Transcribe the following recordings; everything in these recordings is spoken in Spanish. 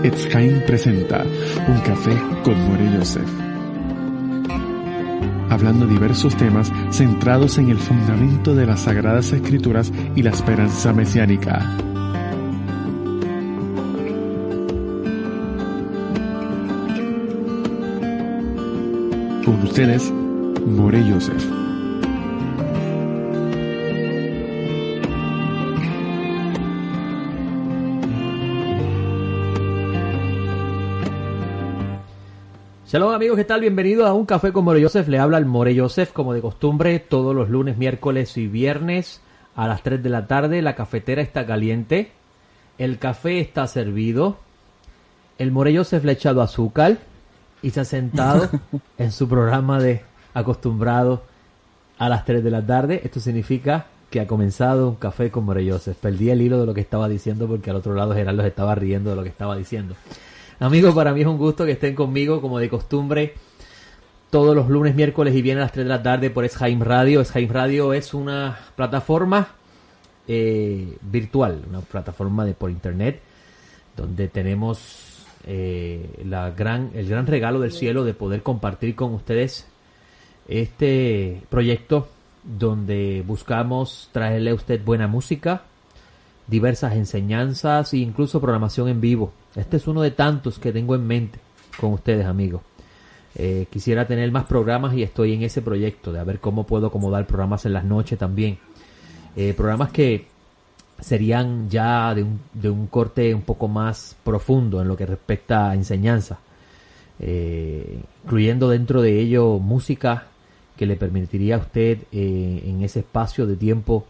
Etz Chaim presenta Un Café con More Yosef. Hablando diversos temas centrados en el fundamento de las Sagradas Escrituras y la esperanza mesiánica. Con ustedes, More Yosef. Shalom amigos, ¿qué tal? Bienvenidos a Un Café con More Yosef. Le habla el More Yosef, como de costumbre, todos los lunes, miércoles y viernes a las 3 de la tarde. La cafetera está caliente, el café está servido, el More Yosef le ha echado azúcar y se ha sentado en su programa de acostumbrado a las 3 de la tarde. Esto significa que ha comenzado Un Café con More Yosef. Perdí el hilo de lo que estaba diciendo porque al otro lado Gerardo se estaba riendo de lo que estaba diciendo. Amigos, para mí es un gusto que estén conmigo, como de costumbre, todos los lunes, miércoles y viernes a las 3 de la tarde por Etz Chaim Radio. Etz Chaim Radio es una plataforma virtual, una plataforma por internet, donde tenemos el gran regalo del cielo de poder compartir con ustedes este proyecto, donde buscamos traerle a usted buena música, diversas enseñanzas e incluso programación en vivo. Este es uno de tantos que tengo en mente con ustedes, amigos. Quisiera tener más programas y estoy en ese proyecto de a ver cómo puedo acomodar programas en las noches también. Programas que serían ya de un corte un poco más profundo en lo que respecta a enseñanza, incluyendo dentro de ello música que le permitiría a usted en ese espacio de tiempo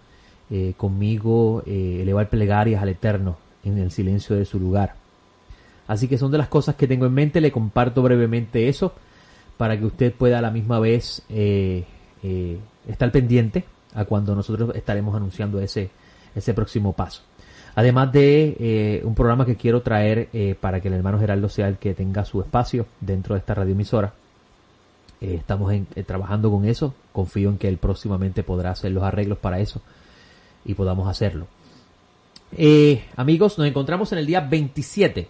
conmigo elevar plegarias al Eterno en el silencio de su lugar. Así que son de las cosas que tengo en mente. Le comparto brevemente eso para que usted pueda a la misma vez estar pendiente a cuando nosotros estaremos anunciando ese próximo paso. Además de un programa que quiero traer para que el hermano Gerardo sea el que tenga su espacio dentro de esta radioemisora. Estamos trabajando con eso. Confío en que él próximamente podrá hacer los arreglos para eso y podamos hacerlo. Amigos, nos encontramos en el día 27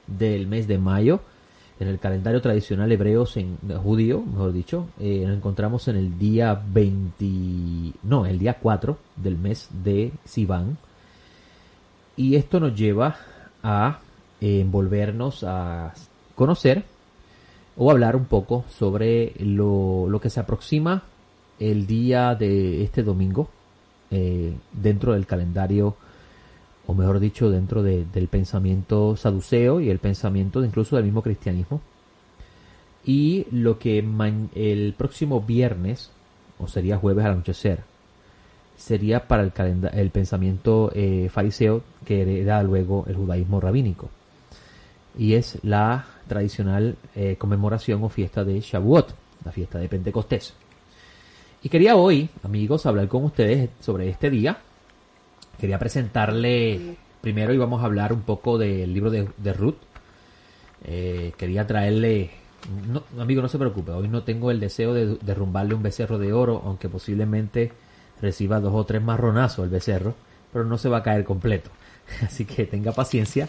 del mes de mayo en el calendario tradicional hebreo judío, mejor dicho. Nos encontramos en el día el día 4 del mes de Sivan, y esto nos lleva a envolvernos a conocer o hablar un poco sobre lo que se aproxima el día de este domingo dentro del calendario, o mejor dicho, dentro del pensamiento saduceo y el pensamiento incluso del mismo cristianismo. Y lo que el próximo viernes, o sería jueves al anochecer, sería para el pensamiento fariseo que hereda luego el judaísmo rabínico. Y es la tradicional conmemoración o fiesta de Shavuot, la fiesta de Pentecostés. Y quería hoy, amigos, hablar con ustedes sobre este día. Quería presentarle primero, y vamos a hablar un poco del libro de Ruth. Quería traerle, amigo, no se preocupe, hoy no tengo el deseo de derrumbarle un becerro de oro, aunque posiblemente reciba 2 o 3 marronazos el becerro, pero no se va a caer completo. Así que tenga paciencia,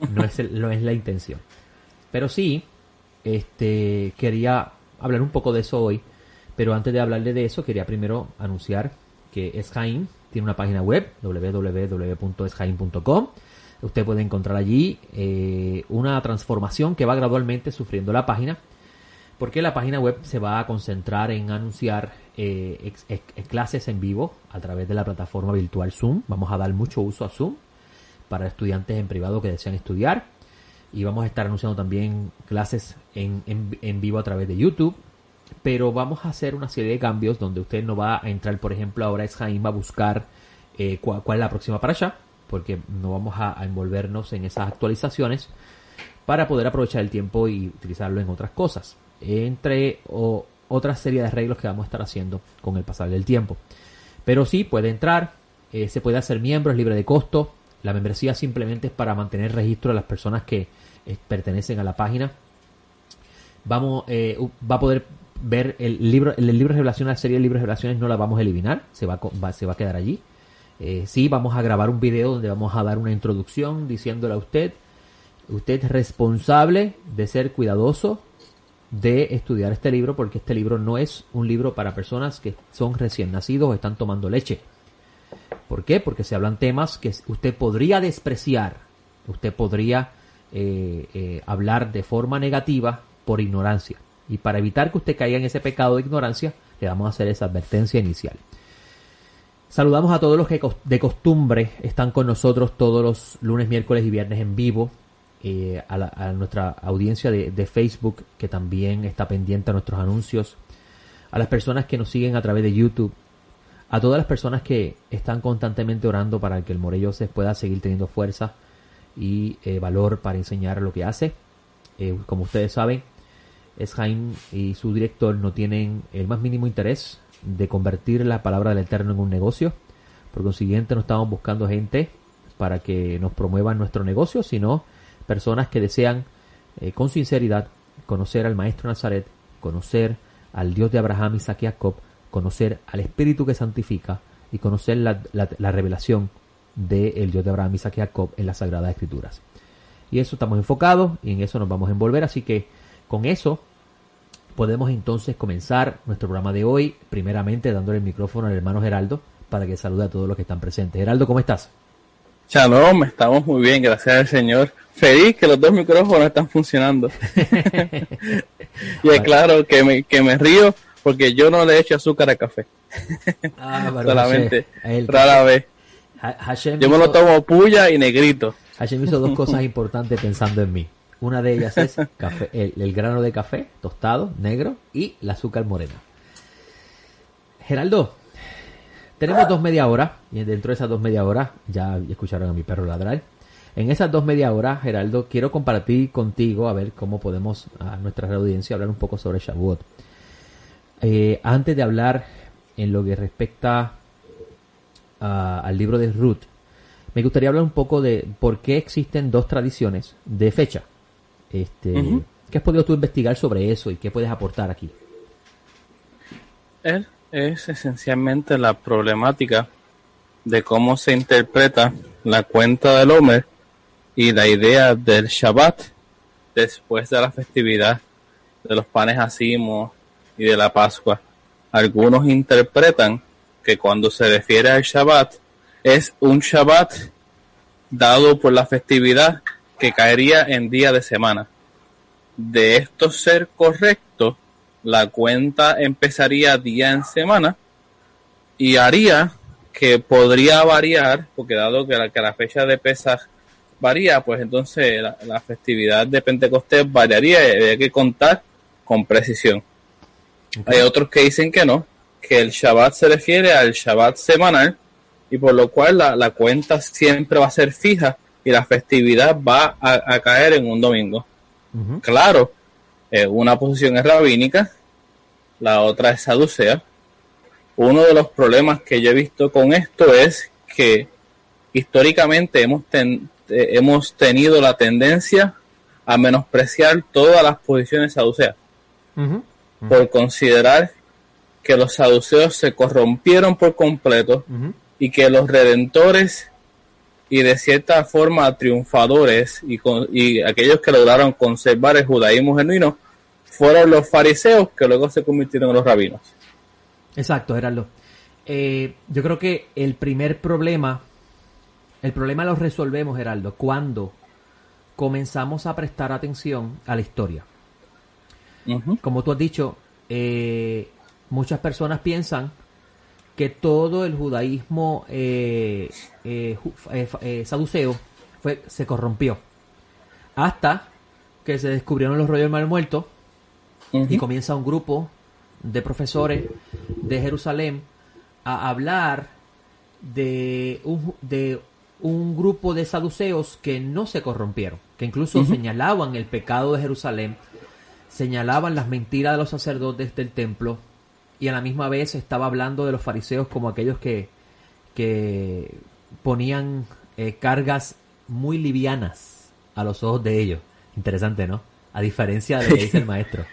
no es la intención. Pero sí, quería hablar un poco de eso hoy, pero antes de hablarle de eso, quería primero anunciar que Etz Chaim tiene una página web, www.etzchaim.com. Usted puede encontrar allí una transformación que va gradualmente sufriendo la página, porque la página web se va a concentrar en anunciar clases en vivo a través de la plataforma virtual Zoom. Vamos a dar mucho uso a Zoom para estudiantes en privado que desean estudiar, y vamos a estar anunciando también clases en vivo a través de YouTube. Pero vamos a hacer una serie de cambios donde usted no va a entrar, por ejemplo, ahora Etz Chaim va a buscar cuál es la próxima para allá, porque no vamos a envolvernos en esas actualizaciones para poder aprovechar el tiempo y utilizarlo en otras cosas, entre otra serie de arreglos que vamos a estar haciendo con el pasar del tiempo. Pero sí, puede entrar, se puede hacer miembro, es libre de costo. La membresía simplemente es para mantener registro de las personas que pertenecen a la página. Va a poder ver el libro de revelaciones, la serie de libros de revelaciones no la vamos a eliminar, se va a quedar allí. Sí, vamos a grabar un video donde vamos a dar una introducción diciéndole a usted Usted es responsable de ser cuidadoso de estudiar este libro, porque este libro no es un libro para personas que son recién nacidos o están tomando leche. ¿Por qué? Porque se hablan temas que usted podría despreciar, usted podría hablar de forma negativa por ignorancia. Y para evitar que usted caiga en ese pecado de ignorancia, le vamos a hacer esa advertencia inicial. Saludamos a todos los que de costumbre están con nosotros todos los lunes, miércoles y viernes en vivo. A nuestra audiencia de Facebook, que también está pendiente a nuestros anuncios. A las personas que nos siguen a través de YouTube. A todas las personas que están constantemente orando para que el Morello se pueda seguir teniendo fuerza y valor para enseñar lo que hace. Como ustedes saben, Esjaim y su director no tienen el más mínimo interés de convertir la palabra del Eterno en un negocio. Por consiguiente, no estamos buscando gente para que nos promuevan nuestro negocio, sino personas que desean con sinceridad conocer al Maestro Nazaret, conocer al Dios de Abraham, Isaac y Jacob, conocer al Espíritu que santifica y conocer la revelación del Dios de Abraham, Isaac y Jacob en las Sagradas Escrituras. Y eso estamos enfocados y en eso nos vamos a envolver, así que con eso podemos entonces comenzar nuestro programa de hoy, primeramente dándole el micrófono al hermano Geraldo para que salude a todos los que están presentes. Geraldo, ¿cómo estás? Shalom, estamos muy bien, gracias al Señor. Feliz que los dos micrófonos están funcionando. Y es claro que me río porque yo no le echo azúcar a café. Solamente, rara vez. Yo me lo tomo puya y negrito. Hashem hizo dos cosas importantes pensando en mí. Una de ellas es café, el grano de café tostado, negro, y el azúcar morena. Geraldo, tenemos 2 media horas, y dentro de esas 2 media horas, ya escucharon a mi perro ladrar. En esas 2 media horas, Geraldo, quiero compartir contigo, a ver cómo podemos, a nuestra audiencia, hablar un poco sobre Shavuot. Antes de hablar en lo que respecta al libro de Ruth, me gustaría hablar un poco de por qué existen 2 tradiciones de fecha. ¿Qué has podido tú investigar sobre eso y qué puedes aportar aquí? Es esencialmente la problemática de cómo se interpreta la cuenta del Omer y la idea del Shabbat después de la festividad de los panes hacimos y de la Pascua. Algunos interpretan que cuando se refiere al Shabbat es un Shabbat dado por la festividad que caería en día de semana. De esto ser correcto, la cuenta empezaría día en semana y haría que podría variar, porque dado que la fecha de Pesaj varía, pues entonces la festividad de Pentecostés variaría y habría que contar con precisión. Okay. Hay otros que dicen que no, que el Shabbat se refiere al Shabbat semanal y por lo cual la cuenta siempre va a ser fija y la festividad va a caer en un domingo. Uh-huh. Claro, una posición es rabínica, la otra es saducea. Uno de los problemas que yo he visto con esto es que históricamente hemos tenido la tendencia a menospreciar todas las posiciones saduceas. Uh-huh. Uh-huh. Por considerar que los saduceos se corrompieron por completo. Uh-huh. Y que los redentores y de cierta forma triunfadores y aquellos que lograron conservar el judaísmo genuino fueron los fariseos que luego se convirtieron en los rabinos. Exacto, Gerardo. Yo creo que el problema lo resolvemos, Gerardo, cuando comenzamos a prestar atención a la historia. Uh-huh. Como tú has dicho, muchas personas piensan que todo el judaísmo saduceo se corrompió hasta que se descubrieron los rollos del mar muerto. Uh-huh. Y comienza un grupo de profesores de Jerusalén a hablar de un grupo de saduceos que no se corrompieron, que incluso uh-huh. señalaban el pecado de Jerusalén, señalaban las mentiras de los sacerdotes del templo, y a la misma vez estaba hablando de los fariseos como aquellos que ponían cargas muy livianas a los ojos de ellos. Interesante, ¿no? A diferencia de lo que dice el maestro.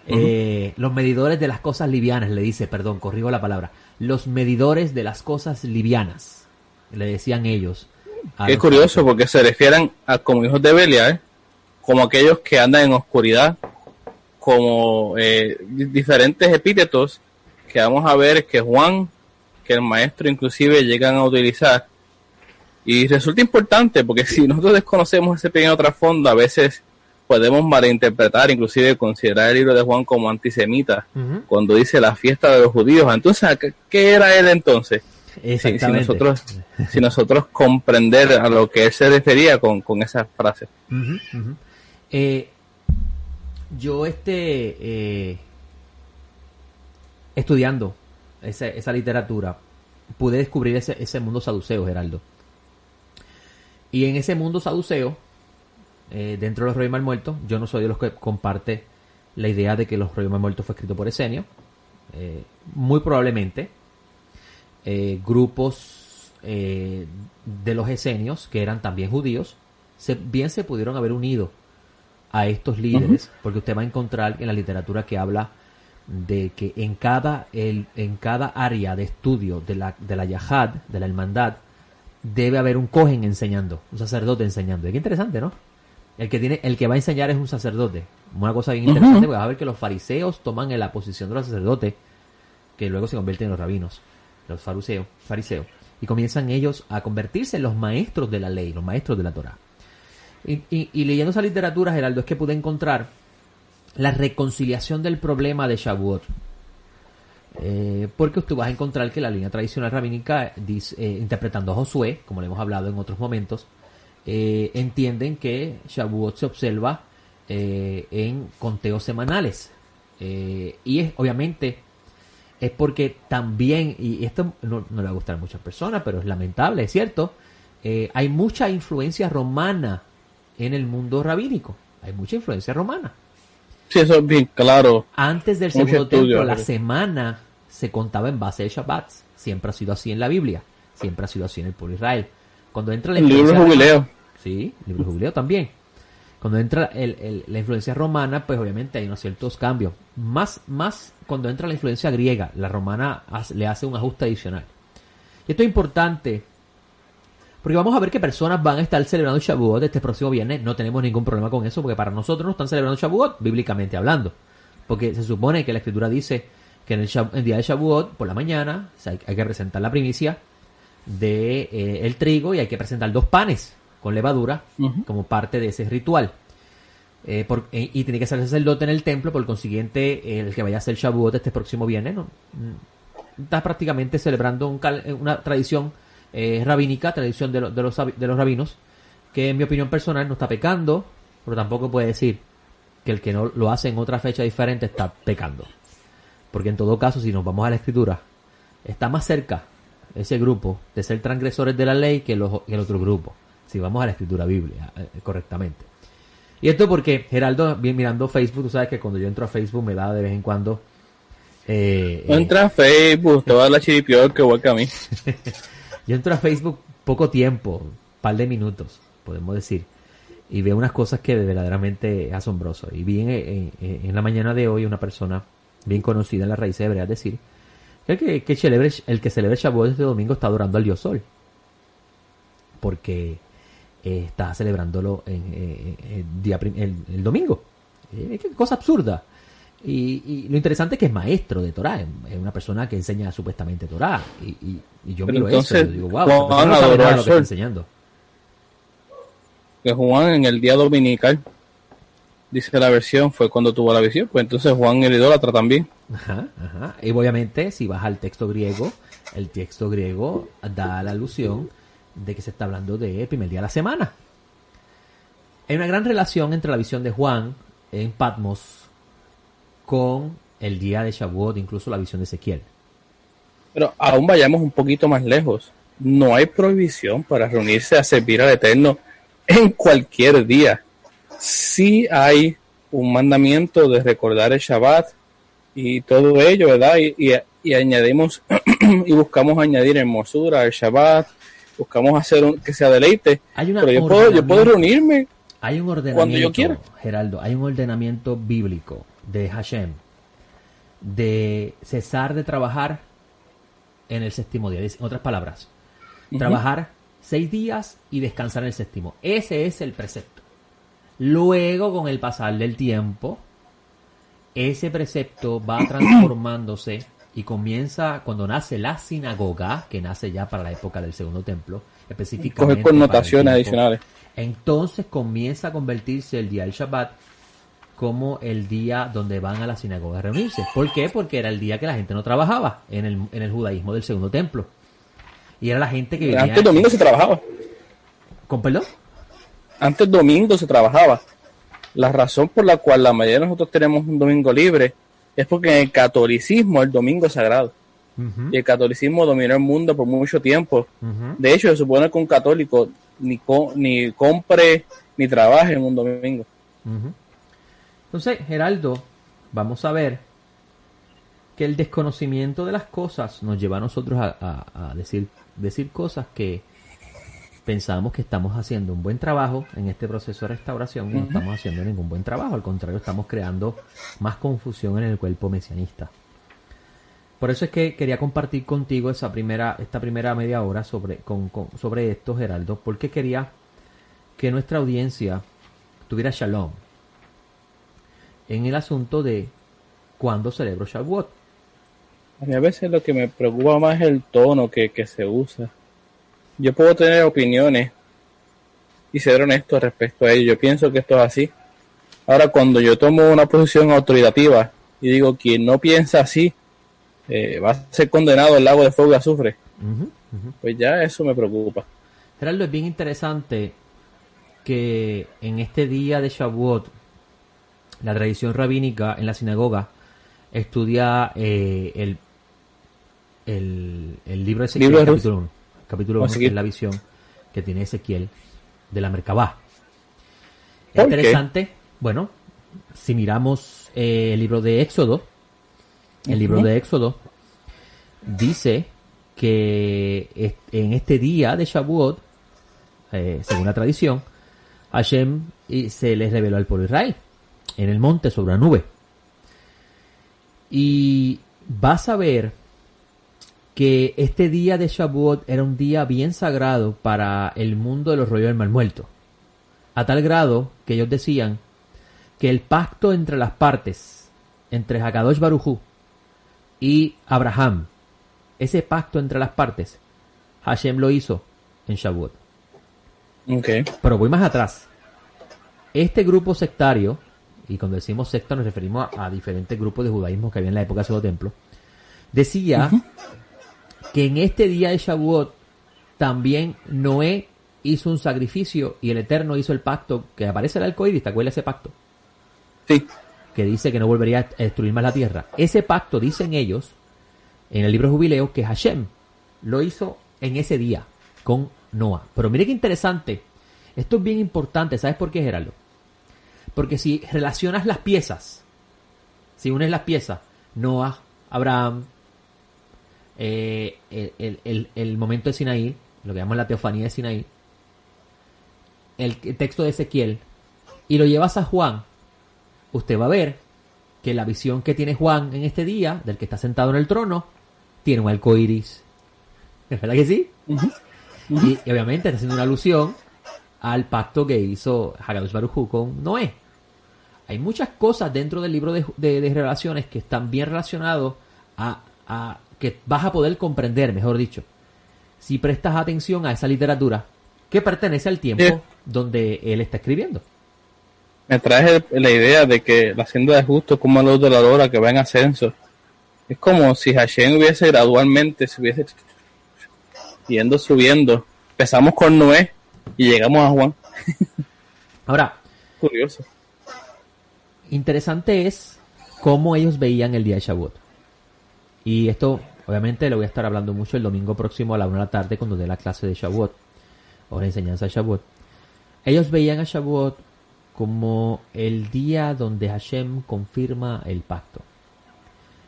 Uh-huh. Los medidores de las cosas livianas, le dice, corrijo la palabra. Los medidores de las cosas livianas, le decían ellos, Qué curioso, porque se refieren a como hijos de Belial, como aquellos que andan en oscuridad, como diferentes epítetos que vamos a ver que Juan, que el maestro inclusive llegan a utilizar. Y resulta importante, porque si nosotros desconocemos ese pequeño trasfondo, a veces podemos malinterpretar, inclusive considerar el libro de Juan como antisemita, cuando dice la fiesta de los judíos. Entonces, ¿qué era él entonces? Exactamente. Si nosotros comprender a lo que él se refería con esa frase. Yo estudiando esa literatura pude descubrir ese mundo saduceo, Geraldo. Y en ese mundo saduceo, dentro de los Rollos Mal Muertos, yo no soy de los que comparte la idea de que los Rollos Mal Muertos fue escrito por Esenio. Muy probablemente grupos de los esenios, que eran también judíos, bien se pudieron haber unido a estos líderes, porque usted va a encontrar en la literatura que habla de que en cada área de estudio de la Yahad, de la hermandad, debe haber un cohen enseñando, un sacerdote enseñando. Y qué interesante, ¿no? El que va a enseñar es un sacerdote. Una cosa bien interesante, porque vas a ver que los fariseos toman en la posición de los sacerdotes, que luego se convierten en los rabinos, los fariseos, y comienzan ellos a convertirse en los maestros de la ley, los maestros de la Torá. Y leyendo esa literatura, Geraldo, es que pude encontrar la reconciliación del problema de Shavuot. Porque tú vas a encontrar que la línea tradicional rabínica, interpretando a Josué, como le hemos hablado en otros momentos, entienden que Shavuot se observa en conteos semanales. Y obviamente es porque también, y esto no le va a gustar a muchas personas, pero es lamentable, es cierto, hay mucha influencia romana en el mundo rabínico. Hay mucha influencia romana. Sí, eso es bien claro. Antes del segundo templo, la semana se contaba en base de Shabbat. Siempre ha sido así en la Biblia. Siempre ha sido así en el pueblo de Israel. Cuando entra el libro de Jubileo. Sí, el libro de Jubileo también. Cuando entra la influencia romana, pues obviamente hay unos ciertos cambios. Más cuando entra la influencia griega, la romana le hace un ajuste adicional. Y esto es importante, porque vamos a ver que personas van a estar celebrando Shavuot este próximo viernes. No tenemos ningún problema con eso, porque para nosotros no están celebrando Shavuot, bíblicamente hablando. Porque se supone que la Escritura dice que en el día de Shavuot, por la mañana, hay que presentar la primicia de el trigo, y hay que presentar 2 panes con levadura como parte de ese ritual. Y tiene que ser sacerdote en el templo, por consiguiente, el que vaya a hacer Shavuot este próximo viernes, ¿no? Está prácticamente celebrando una tradición rabínica, tradición de los rabinos, que en mi opinión personal no está pecando, pero tampoco puede decir que el que no lo hace en otra fecha diferente está pecando. Porque en todo caso, si nos vamos a la Escritura, está más cerca ese grupo de ser transgresores de la ley que el otro grupo, si vamos a la Escritura Biblia correctamente. Y esto porque, Geraldo, bien mirando Facebook, tú sabes que cuando yo entro a Facebook me da de vez en cuando... no entra a Facebook, te va a dar la chiripior que igual que a mí. Yo entro a Facebook poco tiempo, un par de minutos, podemos decir, y veo unas cosas que verdaderamente es asombroso. Y vi en la mañana de hoy una persona bien conocida en las raíces hebreas decir que el que celebre Shavuot este domingo está adorando al Dios Sol, porque está celebrándolo el domingo. Qué cosa absurda. Y lo interesante es que es maestro de Torah, es una persona que enseña supuestamente Torah. Y yo miro eso y digo, wow, esta persona no sabe nada de lo que está enseñando. Que Juan en el día dominical, dice la versión, fue cuando tuvo la visión, pues entonces Juan el idólatra también. Ajá. Y obviamente, si vas al texto griego, el texto griego da la alusión de que se está hablando de primer día de la semana. Hay una gran relación entre la visión de Juan en Patmos con el día de Shavuot, incluso la visión de Ezequiel. Pero aún vayamos un poquito más lejos. No hay prohibición para reunirse a servir al Eterno en cualquier día. Sí hay un mandamiento de recordar el Shabbat y todo ello, ¿verdad? Y añadimos y buscamos añadir hermosura al Shabbat, buscamos hacer que sea deleite. Pero yo puedo reunirme. Hay un ordenamiento, cuando yo quiera. Geraldo, hay un ordenamiento bíblico de Hashem de cesar de trabajar en el séptimo día. En otras palabras, trabajar 6 días y descansar en el séptimo. Ese es el precepto. Luego, con el pasar del tiempo, ese precepto va transformándose y comienza cuando nace la sinagoga, que nace ya para la época del Segundo Templo, específicamente. Coge connotaciones adicionales. Entonces comienza a convertirse el día del Shabbat como el día donde van a la sinagoga a reunirse. ¿Por qué? Porque era el día que la gente no trabajaba en el judaísmo del Segundo Templo. Y era la gente que vivía... Antes domingo se trabajaba. ¿Con perdón? Antes domingo se trabajaba. La razón por la cual la mayoría de nosotros tenemos un domingo libre es porque en el catolicismo el domingo es sagrado. Uh-huh. Y el catolicismo dominó el mundo por mucho tiempo. Uh-huh. De hecho, se supone que un católico ni compre ni trabaje en un domingo. Uh-huh. Entonces, Geraldo, vamos a ver que el desconocimiento de las cosas nos lleva a nosotros a decir cosas que pensamos que estamos haciendo un buen trabajo en este proceso de restauración y no estamos haciendo ningún buen trabajo. Al contrario, estamos creando más confusión en el cuerpo mesianista. Por eso es que quería compartir contigo esta primera media hora sobre esto, Geraldo, porque quería que nuestra audiencia tuviera shalom en el asunto de cuándo celebro Shavuot. A mí a veces lo que me preocupa más es el tono que se usa. Yo puedo tener opiniones y ser honesto respecto a ello. Yo pienso que esto es así. Ahora, cuando yo tomo una posición autoritativa y digo quien no piensa así va a ser condenado al lago de fuego y azufre, pues ya eso me preocupa. Geraldo, es bien interesante que en este día de Shavuot la tradición rabínica en la sinagoga estudia el libro de Ezequiel, capítulo 1, que es la visión que tiene Ezequiel de la Merkabá. Es interesante, bueno, si miramos el libro de Éxodo, dice que en este día de Shavuot, según la tradición, Hashem se les reveló al pueblo de Israel en el monte sobre una nube. Y vas a ver que este día de Shavuot era un día bien sagrado para el mundo de los rollos del mar muerto. A tal grado que ellos decían que el pacto entre las partes, entre Hakadosh Baruj Hu y Abraham, ese pacto entre las partes, Hashem lo hizo en Shavuot. Okay. Pero voy más atrás. Este grupo sectario, y cuando decimos secta nos referimos a diferentes grupos de judaísmo que había en la época del Segundo Templo, decía que en este día de Shavuot también Noé hizo un sacrificio y el Eterno hizo el pacto, que aparece el arco iris, ¿te acuerdas de ese pacto? Sí. Que dice que no volvería a destruir más la tierra. Ese pacto, dicen ellos, en el libro de Jubileo, que Hashem lo hizo en ese día con Noah. Pero mire qué interesante. Esto es bien importante. ¿Sabes por qué, Gerardo? Porque si relacionas las piezas, si unes las piezas, Noah, Abraham, el momento de Sinaí, lo que llamamos la teofanía de Sinaí, el texto de Ezequiel, y lo llevas a Juan, usted va a ver que la visión que tiene Juan en este día, del que está sentado en el trono, tiene un arco iris. ¿Es verdad que sí? Y obviamente está haciendo una alusión al pacto que hizo Hakadosh Baruj Hu con Noé. Hay muchas cosas dentro del libro de relaciones que están bien relacionados a que vas a poder comprender, mejor dicho, si prestas atención a esa literatura que pertenece al tiempo donde él está escribiendo. Me trae la idea de que la senda de justo es como la luz de la aurora que va en ascenso. Es como si Hashem hubiese gradualmente, se hubiese subiendo. Empezamos con Noé y llegamos a Juan. Ahora, curioso. Interesante es cómo ellos veían el día de Shavuot. Y esto, obviamente, lo voy a estar hablando mucho el domingo próximo a la 1 de la tarde cuando dé la clase de Shavuot, o la enseñanza de Shavuot. Ellos veían a Shavuot como el día donde Hashem confirma el pacto.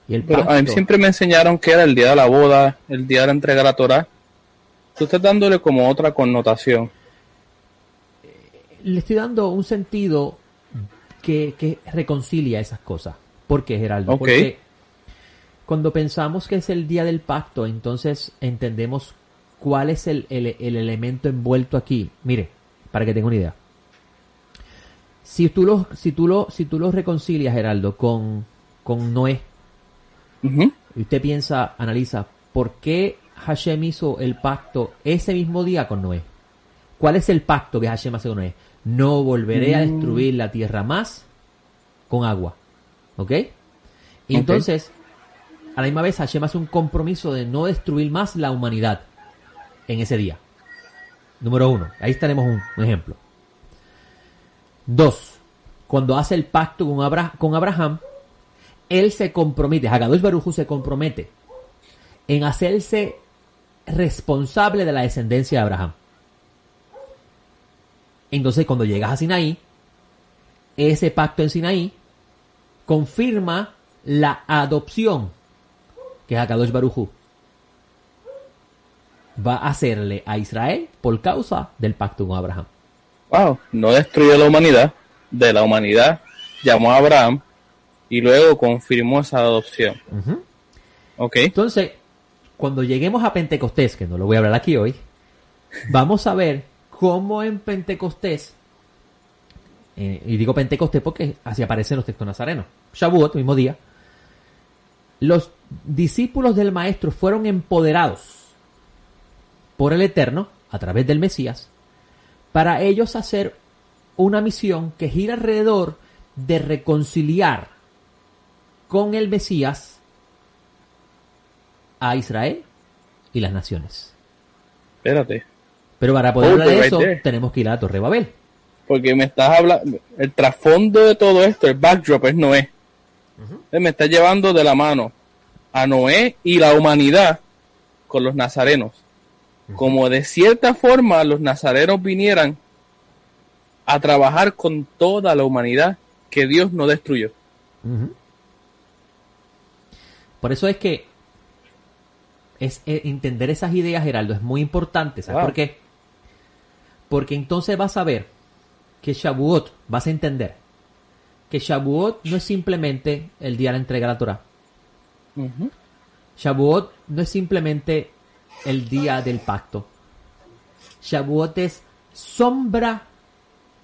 Y el pacto, pero a mí siempre me enseñaron que era el día de la boda, el día de la entrega de la Torá. Tú estás dándole como otra connotación. Le estoy dando un sentido que reconcilia esas cosas. ¿Por qué, Geraldo? Okay. Porque cuando pensamos que es el día del pacto, entonces entendemos ¿cuál es el elemento envuelto aquí? Mire, para que tenga una idea. Si tú lo reconcilias, Geraldo, con Noé, Ujú. y usted analiza, ¿por qué Hashem hizo el pacto ese mismo día con Noé? ¿Cuál es el pacto que Hashem hace con Noé? No volveré a destruir la tierra más con agua. ¿Ok? Y entonces, a la misma vez, Hashem hace un compromiso de no destruir más la humanidad en ese día. Número 1. Ahí tenemos un ejemplo. 2. Cuando hace el pacto con Abraham, él se compromete, Hakadosh Baruj Hu se compromete en hacerse responsable de la descendencia de Abraham. Entonces, cuando llegas a Sinaí, ese pacto en Sinaí confirma la adopción que Hakadosh Baruj Hu va a hacerle a Israel por causa del pacto con Abraham. Wow, no destruyó la humanidad, de la humanidad llamó a Abraham y luego confirmó esa adopción. Uh-huh. Ok. Entonces, cuando lleguemos a Pentecostés, que no lo voy a hablar aquí hoy, vamos a ver cómo en Pentecostés, y digo Pentecostés porque así aparecen los textos nazarenos, Shavuot, mismo día, los discípulos del Maestro fueron empoderados por el Eterno, a través del Mesías, para ellos hacer una misión que gira alrededor de reconciliar con el Mesías a Israel y las naciones. Espérate. Pero para poder hablar de right eso, there. tenemos que ir a la Torre de Babel. Porque me estás hablando, el trasfondo de todo esto, el backdrop es Noé. Él me está llevando de la mano a Noé y la humanidad con los nazarenos. Como de cierta forma los nazarenos vinieran a trabajar con toda la humanidad que Dios no destruyó. Uh-huh. Por eso es que entender esas ideas, Geraldo, es muy importante. ¿Sabes por qué? Porque entonces vas a ver que Shavuot, vas a entender que Shavuot no es simplemente el día de la entrega de la Torah. Uh-huh. Shavuot no es simplemente el día del pacto. Shavuot es sombra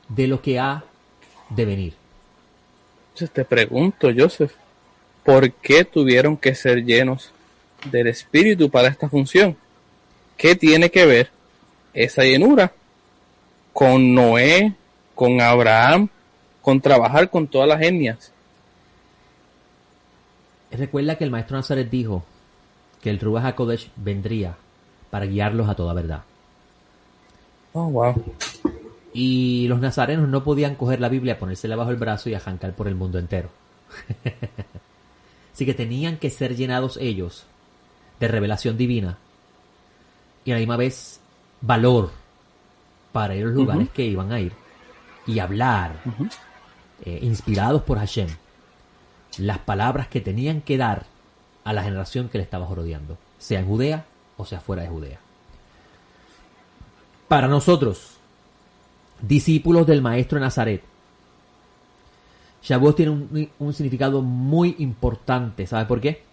de lo que ha de venir. Entonces te pregunto, Joseph, ¿por qué tuvieron que ser llenos del Espíritu para esta función? ¿Qué tiene que ver esa llenura con Noé, con Abraham, con trabajar con todas las etnias? Recuerda que el maestro Nazaret dijo que el Ruach HaKodesh vendría para guiarlos a toda verdad. Oh, wow. Y los nazarenos no podían coger la Biblia, ponérsela bajo el brazo y arrancar por el mundo entero. Así que tenían que ser llenados ellos de revelación divina y a la misma vez valor para ir a los lugares que iban a ir y hablar, inspirados por Hashem, las palabras que tenían que dar a la generación que le estaba rodeando, sea en Judea o sea fuera de Judea. Para nosotros, discípulos del Maestro de Nazaret, Shavuot tiene un significado muy importante. ¿Sabe por qué?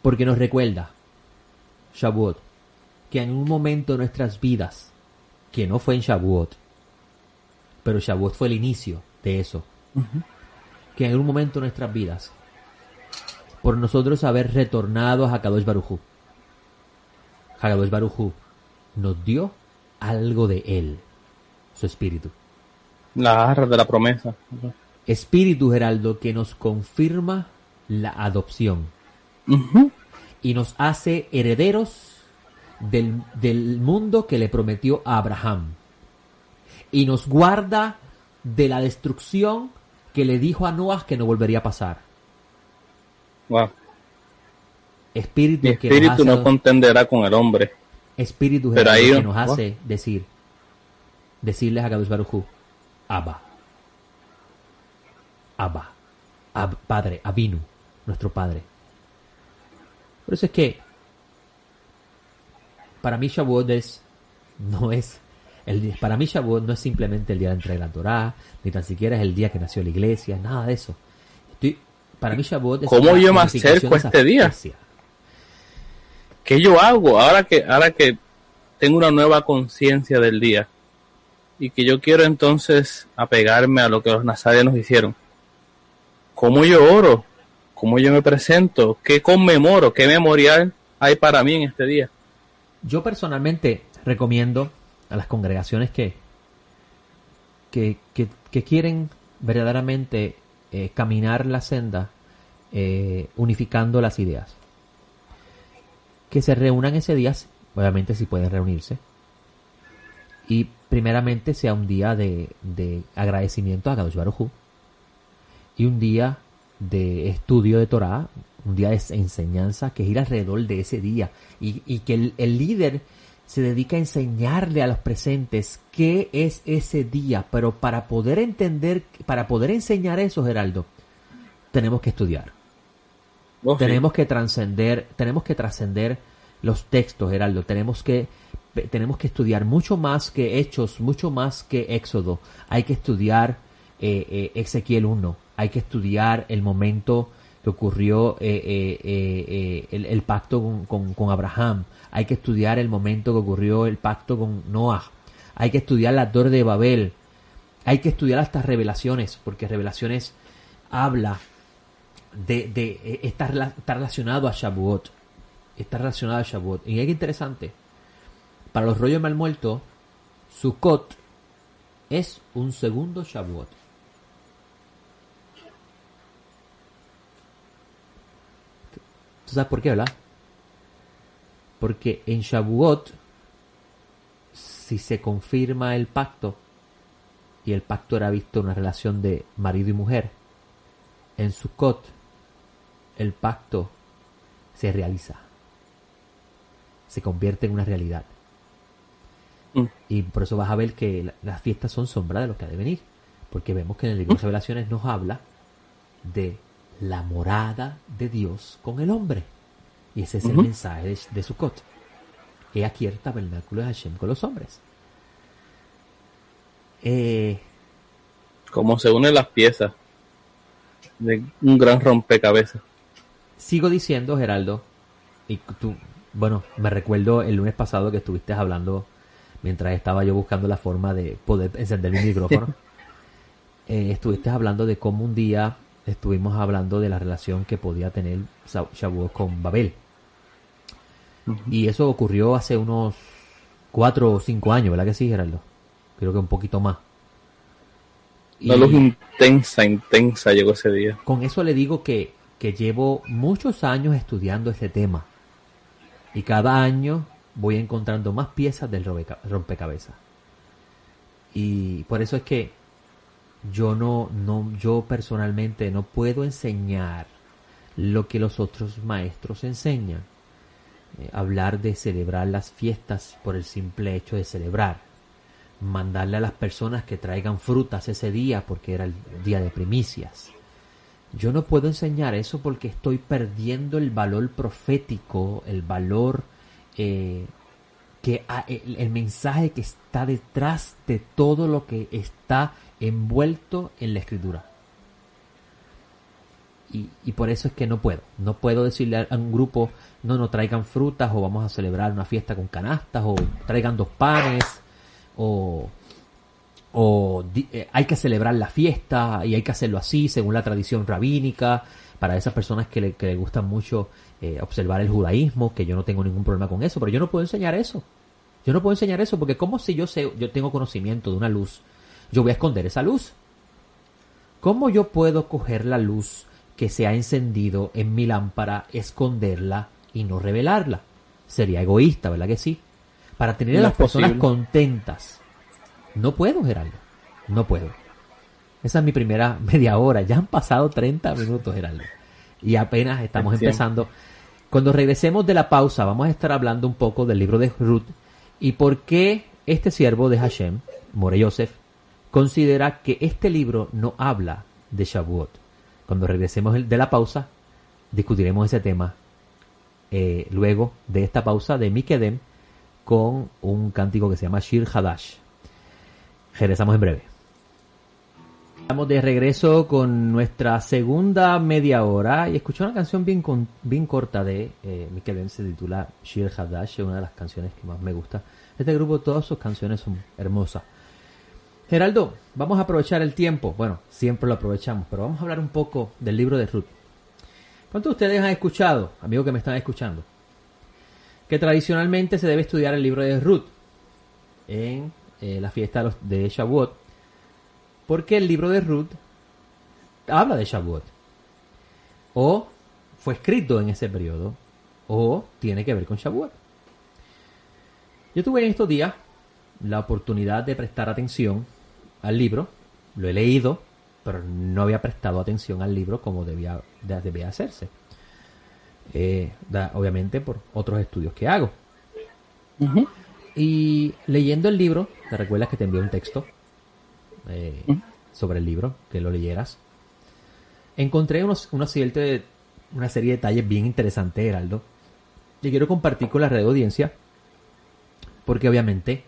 Porque nos recuerda, Shavuot, que en un momento de nuestras vidas, que no fue en Shavuot, pero Shavuot fue el inicio de eso, que en un momento de nuestras vidas, por nosotros haber retornado a Hakadosh Baruj Hu, Hakadosh Baruj Hu nos dio algo de él, su espíritu. La arra de la promesa. Espíritu, Geraldo, que nos confirma la adopción y nos hace herederos del mundo que le prometió a Abraham y nos guarda de la destrucción que le dijo a Noah que no volvería a pasar. Wow. Espíritu, Mi espíritu no contenderá con el hombre. Espíritu, pero Geraldo, ahí que nos hace decirles a Hakadosh Baruj Hu, Abba, Padre, Avinu, nuestro Padre. Por eso es que para mí Shavuot para mí Shavuot no es simplemente el día de la entrega de la Torah, ni tan siquiera es el día que nació la iglesia, nada de eso. Para mí Shavuot es ¿cómo yo me acerco a este día? ¿qué yo hago ahora que tengo una nueva conciencia del día? Y que yo quiero entonces apegarme a lo que los nazarenos hicieron. ¿Cómo yo oro? ¿Cómo yo me presento? ¿Qué conmemoro? ¿Qué memorial hay para mí en este día? Yo personalmente recomiendo a las congregaciones que quieren verdaderamente caminar la senda unificando las ideas, que se reúnan ese día, obviamente si pueden reunirse, y primeramente sea un día de agradecimiento a Kadosh Baruj Hu, y un día de estudio de Torah, un día de enseñanza, que gira alrededor de ese día, y que el líder se dedica a enseñarle a los presentes qué es ese día. Pero para poder entender, para poder enseñar eso, Geraldo, tenemos que estudiar. Tenemos que trascender los textos, Geraldo. Tenemos que estudiar mucho más que Hechos, mucho más que Éxodo. Hay que estudiar Ezequiel 1. Hay que estudiar el momento que ocurrió el pacto con Abraham. Hay que estudiar el momento que ocurrió el pacto con Noah. Hay que estudiar la Torre de Babel. Hay que estudiar hasta Revelaciones, porque Revelaciones habla está relacionado a Shavuot. Está relacionado a Shavuot. Y es interesante. Para los rollos mal muertos, Sukkot es un segundo Shavuot. ¿Tú sabes por qué, verdad? Porque en Shavuot, si se confirma el pacto, y el pacto era visto en una relación de marido y mujer, en Sukkot, el pacto se realiza. Se convierte en una realidad. Y por eso vas a ver que las fiestas son sombra de lo que ha de venir. Porque vemos que en el libro de Revelaciones nos habla de la morada de Dios con el hombre. Y ese es el mensaje de Sukkot. He aquí el tabernáculo de Hashem con los hombres. Como se unen las piezas de un gran rompecabezas. Sigo diciendo, Geraldo, y tú, bueno, me recuerdo el lunes pasado que estuviste hablando mientras estaba yo buscando la forma de poder encender mi micrófono. Estuviste hablando de cómo un día estuvimos hablando de la relación que podía tener Shavuot con Babel. Y eso ocurrió hace unos 4 o 5 años, ¿verdad que sí, Geraldo? Creo que un poquito más. Una luz intensa llegó ese día. Con eso le digo que llevo muchos años estudiando este tema. Y cada año voy encontrando más piezas del rompecabezas. Y por eso es que yo personalmente no puedo enseñar lo que los otros maestros enseñan. Hablar de celebrar las fiestas por el simple hecho de celebrar. Mandarle a las personas que traigan frutas ese día porque era el día de primicias. Yo no puedo enseñar eso porque estoy perdiendo el valor profético, el valor, el mensaje que está detrás de todo lo que está envuelto en la escritura. Y por eso es que no puedo decirle a un grupo, no traigan frutas, o vamos a celebrar una fiesta con canastas, o traigan 2 panes, o hay que celebrar la fiesta y hay que hacerlo así según la tradición rabínica, para esas personas que le gustan mucho observar el judaísmo, que yo no tengo ningún problema con eso, pero yo no puedo enseñar eso. Yo no puedo enseñar eso porque como si yo tengo conocimiento de una luz, yo voy a esconder esa luz. ¿Cómo yo puedo coger la luz que se ha encendido en mi lámpara, esconderla y no revelarla? Sería egoísta, ¿verdad que sí? Para tener a las personas contentas. No puedo, Geraldo. No puedo. Esa es mi primera media hora. Ya han pasado 30 minutos, Geraldo. Y apenas estamos empezando. Cuando regresemos de la pausa, vamos a estar hablando un poco del libro de Ruth y por qué este siervo de Hashem, More Yosef, considera que este libro no habla de Shavuot. Cuando regresemos de la pausa, discutiremos ese tema. Luego de esta pausa de Mikedem, con un cántico que se llama Shir Hadash. Regresamos en breve. Estamos de regreso con nuestra segunda media hora y escuché una canción bien corta de Mikel Ben, se titula Shir Hadash, una de las canciones que más me gusta. Este grupo, todas sus canciones son hermosas. Geraldo, vamos a aprovechar el tiempo. Bueno, siempre lo aprovechamos, pero vamos a hablar un poco del libro de Ruth. ¿Cuántos de ustedes han escuchado, amigos que me están escuchando, que tradicionalmente se debe estudiar el libro de Ruth en la fiesta de Shavuot? Porque el libro de Ruth habla de Shavuot. O fue escrito en ese periodo, o tiene que ver con Shavuot. Yo tuve en estos días la oportunidad de prestar atención al libro. Lo he leído, pero no había prestado atención al libro como debía hacerse. Obviamente por otros estudios que hago. Uh-huh. Y leyendo el libro, te recuerdas que te envié un texto sobre el libro, que lo leyeras. Encontré una serie de detalles bien interesantes, Heraldo, que quiero compartir con la red de audiencia, porque obviamente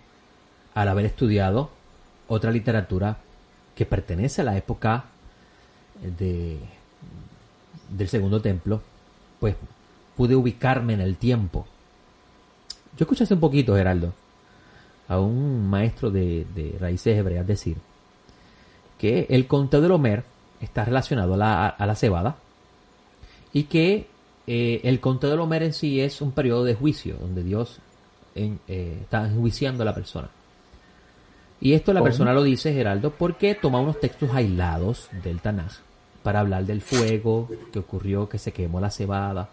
al haber estudiado otra literatura que pertenece a la época del Segundo Templo, pues pude ubicarme en el tiempo. Yo escuché hace un poquito, Geraldo, a un maestro de raíces hebreas decir que el conteo del Homer está relacionado a la cebada y que el conteo del Homer en sí es un periodo de juicio donde Dios está enjuiciando a la persona. Y esto la persona lo dice, Geraldo, porque toma unos textos aislados del Tanaj para hablar del fuego que ocurrió, que se quemó la cebada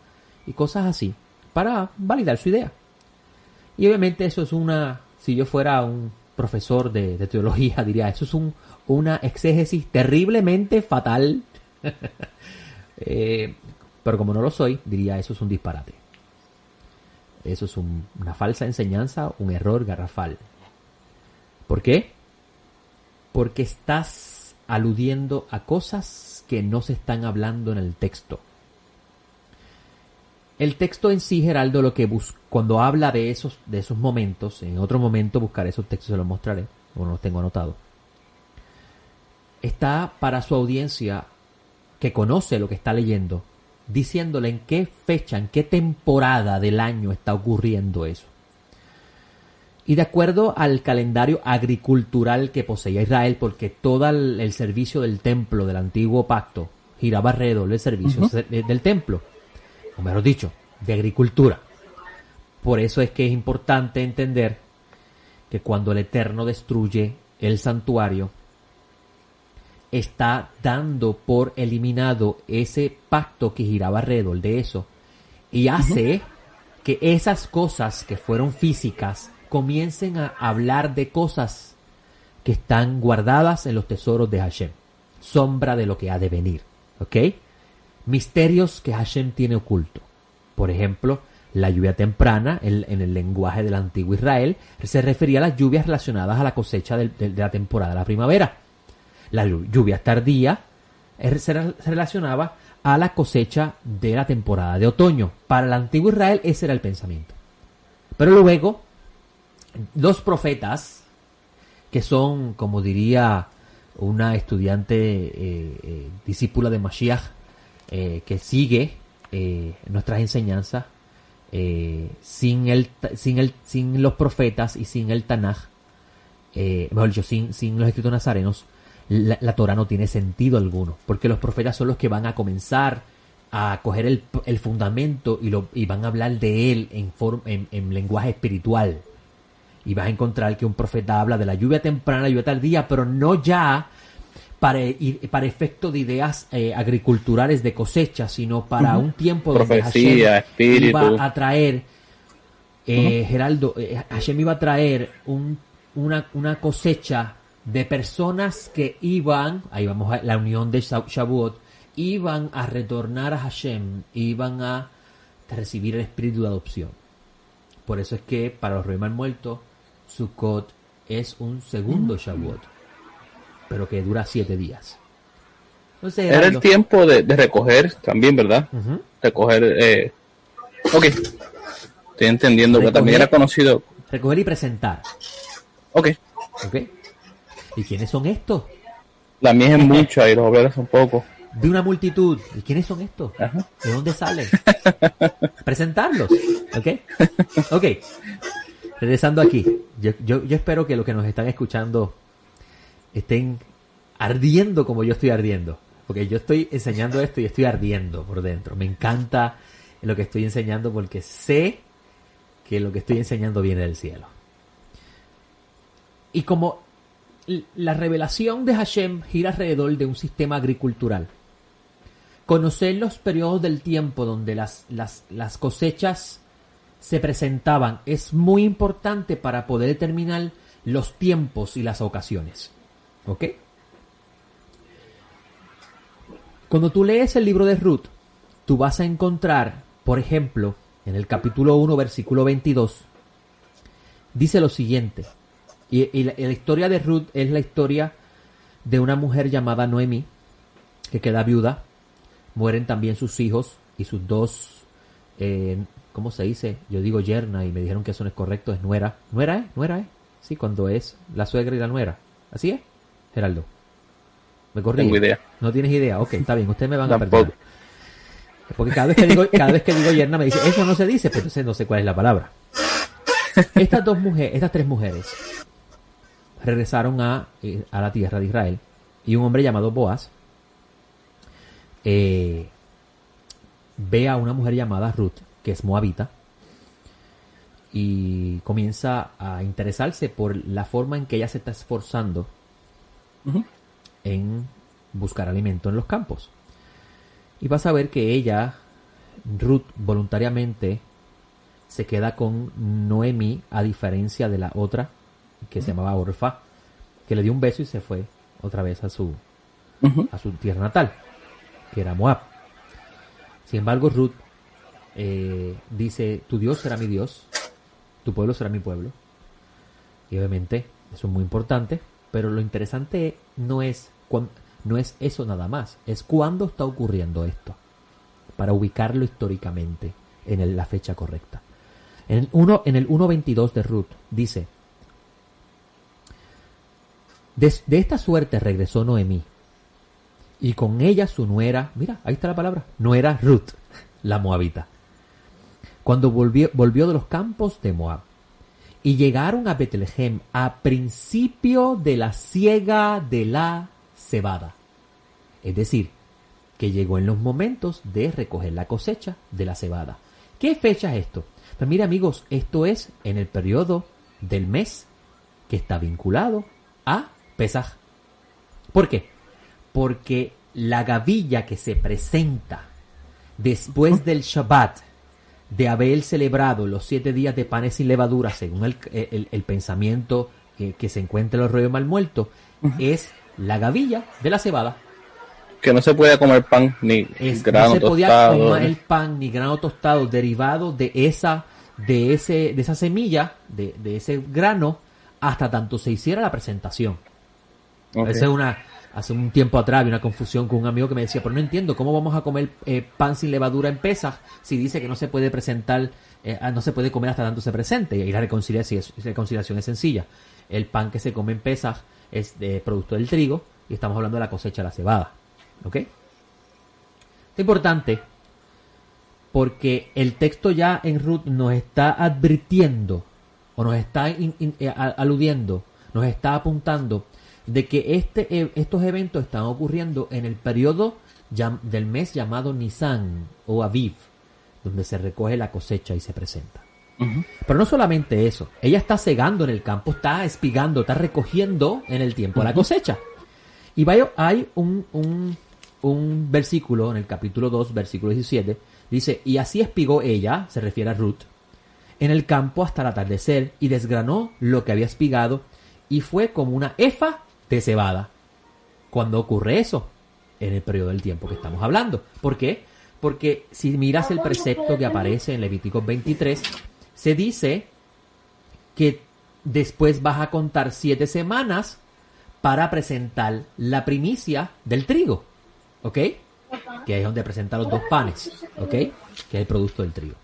y cosas así, para validar su idea. Y obviamente eso es si yo fuera un profesor de teología, diría, eso es una exégesis terriblemente fatal. Pero como no lo soy, diría, eso es un disparate. Eso es una falsa enseñanza, un error garrafal. ¿Por qué? Porque estás aludiendo a cosas que no se están hablando en el texto. El texto en sí, Geraldo, lo que cuando habla de esos momentos, en otro momento buscaré esos textos, se los mostraré, o no los tengo anotados. Está para su audiencia que conoce lo que está leyendo, diciéndole en qué fecha, en qué temporada del año está ocurriendo eso. Y de acuerdo al calendario agricultural que poseía Israel, porque todo el servicio del templo del antiguo pacto giraba alrededor del servicio del templo, o mejor dicho, de agricultura. Por eso es que es importante entender que cuando el Eterno destruye el santuario, está dando por eliminado ese pacto que giraba alrededor de eso y hace que esas cosas que fueron físicas comiencen a hablar de cosas que están guardadas en los tesoros de Hashem, sombra de lo que ha de venir, ¿ok? Misterios que Hashem tiene oculto. Por ejemplo, la lluvia temprana, en el lenguaje del antiguo Israel, se refería a las lluvias relacionadas a la cosecha de la temporada de la primavera. La lluvia tardía se relacionaba a la cosecha de la temporada de otoño. Para el antiguo Israel ese era el pensamiento. Pero luego, los profetas, que son, como diría una estudiante discípula de Mashiach, que sigue nuestras enseñanzas, sin los profetas y sin el Tanaj, mejor dicho, sin los escritos nazarenos, la Torah no tiene sentido alguno, porque los profetas son los que van a comenzar a coger el fundamento y van a hablar de él en lenguaje espiritual. Y vas a encontrar que un profeta habla de la lluvia temprana, la lluvia tardía, pero no ya para efecto de ideas agriculturales de cosecha, sino para un tiempo donde profecía, Hashem iba a traer, Geraldo, Hashem iba a traer una cosecha de personas que iban, ahí vamos a la unión de Shavuot, iban a retornar a Hashem, iban a recibir el espíritu de adopción. Por eso es que para los Reyes Muertos, Sukkot es un segundo Shavuot, pero que dura 7 días. Entonces, era el tiempo de recoger también, ¿verdad? Recoger, ok, estoy entendiendo, que también era conocido. Recoger y presentar. Ok. ¿Y quiénes son estos? La mies es mucha y los obreros son pocos. De una multitud. ¿Y quiénes son estos? Ajá. ¿De dónde salen? Presentarlos. ¿Ok? Ok. Regresando aquí. Yo espero que los que nos están escuchando estén ardiendo como yo estoy ardiendo. Porque yo estoy enseñando esto y estoy ardiendo por dentro. Me encanta lo que estoy enseñando porque sé que lo que estoy enseñando viene del cielo. Y como la revelación de Hashem gira alrededor de un sistema agricultural, conocer los periodos del tiempo donde las cosechas se presentaban es muy importante para poder determinar los tiempos y las ocasiones. ¿Ok? Cuando tú lees el libro de Ruth, tú vas a encontrar, por ejemplo, en el capítulo 1, versículo 22, dice lo siguiente. Y la historia de Ruth es la historia de una mujer llamada Noemí, que queda viuda. Mueren también sus hijos y sus dos, ¿cómo se dice? Yo digo yerna y me dijeron que eso no es correcto, es nuera. ¿Nuera, Nuera, Sí, cuando es la suegra y la nuera. ¿Así es, Geraldo? ¿Me corrige? Tengo idea. ¿No tienes idea? Ok, está bien, ustedes me van a Tampoco. perdonar. Porque cada vez que digo yerna me dice, eso no se dice, pero entonces no sé cuál es la palabra. Estas tres mujeres regresaron a la tierra de Israel y un hombre llamado Boaz ve a una mujer llamada Ruth, que es moabita, y comienza a interesarse por la forma en que ella se está esforzando en buscar alimento en los campos. Y vas a ver que ella, Ruth, voluntariamente se queda con Noemí, a diferencia de la otra, que se llamaba Orfa, que le dio un beso y se fue otra vez a su tierra natal, que era Moab. Sin embargo, Ruth dice, tu Dios será mi Dios, tu pueblo será mi pueblo. Y obviamente eso es muy importante, pero lo interesante no es eso nada más, es cuándo está ocurriendo esto, para ubicarlo históricamente en la fecha correcta. En el 1.22 de Ruth dice, de esta suerte regresó Noemí, y con ella su nuera, mira, ahí está la palabra, nuera Ruth, la moabita, cuando volvió de los campos de Moab. Y llegaron a Betlehem a principio de la siega de la cebada. Es decir, que llegó en los momentos de recoger la cosecha de la cebada. ¿Qué fecha es esto? Pues mira, amigos, esto es en el periodo del mes que está vinculado a Pesaj. ¿Por qué? Porque la gavilla que se presenta después del Shabbat, de haber celebrado los 7 días de panes sin levadura, según el pensamiento que se encuentra en los rollos mal muertos, es la gavilla de la cebada. Que no se puede comer pan ni grano tostado. No se podía comer el pan ni grano tostado derivado de esa semilla, de ese grano, hasta tanto se hiciera la presentación. Okay. Hace un tiempo atrás había una confusión con un amigo que me decía, pero no entiendo, ¿cómo vamos a comer pan sin levadura en Pesaj si dice que no se puede presentar, no se puede comer hasta tanto se presente? Y la reconciliación es sencilla. El pan que se come en Pesaj es de producto del trigo y estamos hablando de la cosecha de la cebada. ¿Ok? Es importante porque el texto ya en Ruth nos está advirtiendo o nos está aludiendo, nos está apuntando de que estos eventos están ocurriendo en el periodo del mes llamado Nisan o Aviv, donde se recoge la cosecha y se presenta. Pero no solamente eso, ella está segando en el campo, está espigando, está recogiendo en el tiempo la cosecha. Y hay un versículo en el capítulo 2, versículo 17, dice, y así espigó ella, se refiere a Ruth, en el campo hasta el atardecer, y desgranó lo que había espigado, y fue como una efa de cebada. ¿Cuándo ocurre eso? En el periodo del tiempo que estamos hablando. ¿Por qué? Porque si miras el precepto que aparece en Levíticos 23, se dice que después vas a contar 7 semanas para presentar la primicia del trigo. ¿Ok? Que es donde presentan los 2 panes. ¿Ok? Que es el producto del trigo.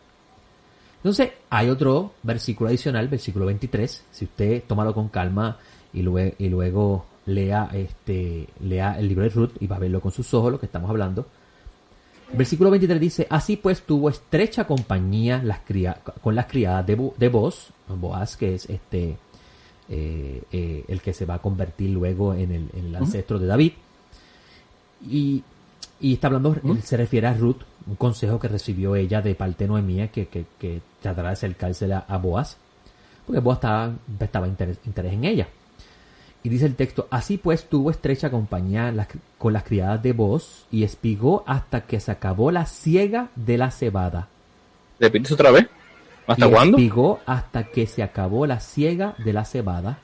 Entonces, hay otro versículo adicional, versículo 23. Si usted tómalo con calma y luego lea el libro de Ruth y va a verlo con sus ojos, lo que estamos hablando. Versículo 23 dice: así pues tuvo estrecha compañía con las criadas de Boaz, que es el que se va a convertir luego en el ancestro de David. Y está hablando, él se refiere a Ruth, un consejo que recibió ella de parte de Noemí, que tratará de acercarse a Boaz, porque Boaz estaba interés en ella. Y dice el texto: así pues tuvo estrecha compañía con las criadas de Boaz y espigó hasta que se acabó la siega de la cebada. ¿Repites otra vez? ¿Hasta cuándo? Espigó hasta que se acabó la siega de la cebada.